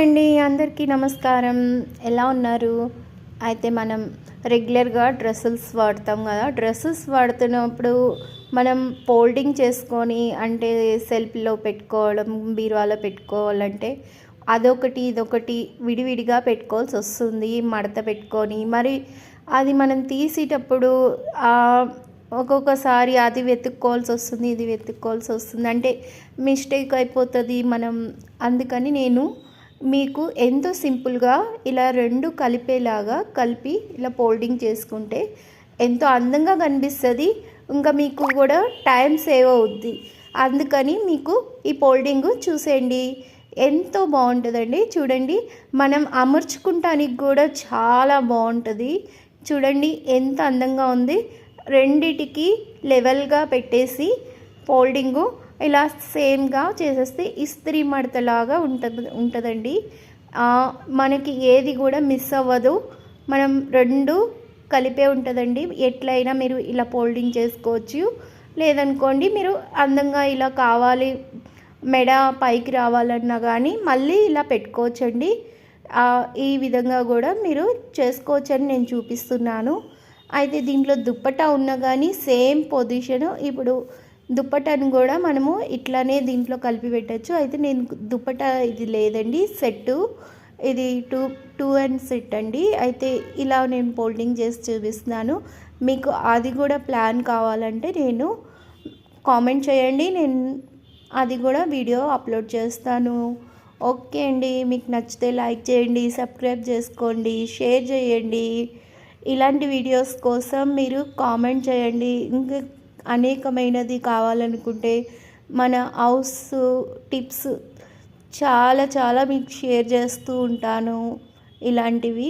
అండి. అందరికీ నమస్కారం. ఎలా ఉన్నారు? అయితే మనం రెగ్యులర్‌గా డ్రెస్సెస్ వాడతాం గదా! డ్రెస్సెస్ వాడుతున్నప్పుడు మనం ఫోల్డింగ్ చేసుకొని అంటే సెల్ఫ్‌లో పెట్టుకోవడం, బీరువాలో పెట్టుకోవాలంటే అదొకటి, ఇదొకటి విడివిడిగా పెట్టుకోవాల్సొస్తుంది. మడత పెట్టుకొని మరి అది మనం తీసేటప్పుడు ఆహ్, ఒక్కొక్కసారి అది వెతుక్కోవాల్సొస్తుంది, ఇది వెతుక్కోవాల్సొస్తుంది. అంటే మిస్టేక్ అయిపోతది. అందుకని నేను మీకు ఎంతో సింపుల్‌గా ఇలా 2 కలిపేలాగా కలిపి ఇలా ఫోల్డింగ్ చేసుకుంటే ఎంతో అందంగా కనిపిస్తది. ఇంకా మీకు కూడా టైం సేవ్ అవుద్ది. అందుకని మీకు ఈ ఫోల్డింగు చూసేయండి. ఎంతో బావుంటదండి. చూడండి, మనం అమర్చుకుంటానికి కూడా చాలా బావుంటది. చూడండి ఎంత అందంగా ఉంది. రెండిటికి లెవెల్‌గా పెట్టేసి ఫోల్డింగు ఇలా సేమ్‌గా చేసేస్తే ఇస్త్రీ మడతలాగా ఉంటదండి. మనకి ఏది కూడా మిస్ అవ్వదు. మనం 2 కలిపే ఉంటదండి. ఎట్లయినా మీరు ఇలా ఫోల్డింగ్ చేసుకోవచ్చు. లేదనుకోండి మీరు అందంగా ఇలా కావాలి, మెడ పైకి రావాలన్నా కానీ మళ్ళీ ఇలా పెట్టుకోవచ్చండి. ఈ విధంగా కూడా మీరు చేసుకోవచ్చని నేను చూపిస్తున్నాను. అయితే దీంట్లో దుప్పట్టా ఉన్నా కానీ సేమ్ పొజిషను. ఇప్పుడు దుప్పటాను కూడా మనము ఇట్లానే దీంట్లో కలిపి పెట్టచ్చు. అయితే నేను దుప్పటా ఇది లేదండి, సెట్టు ఇది 2 అండ్ సెట్ అండి. అయితే ఇలా నేను ఫోల్డింగ్ చేసి చూపిస్తున్నాను. మీకు అది కూడా ప్లాన్ కావాలంటే నేను కామెంట్ చేయండి, నేను అది కూడా వీడియో అప్లోడ్ చేస్తాను. ఓకే అండి, మీకు నచ్చితే లైక్ చేయండి, సబ్స్క్రైబ్ చేసుకోండి, షేర్ చేయండి. ఇలాంటి వీడియోస్ కోసం మీరు కామెంట్ చేయండి. ఇంకా అనేకమైనది కావాలనుకుంటే మన హౌస్ టిప్స్ చాలా చాలా మీకు షేర్ చేస్తూ ఉంటాను ఇలాంటివి.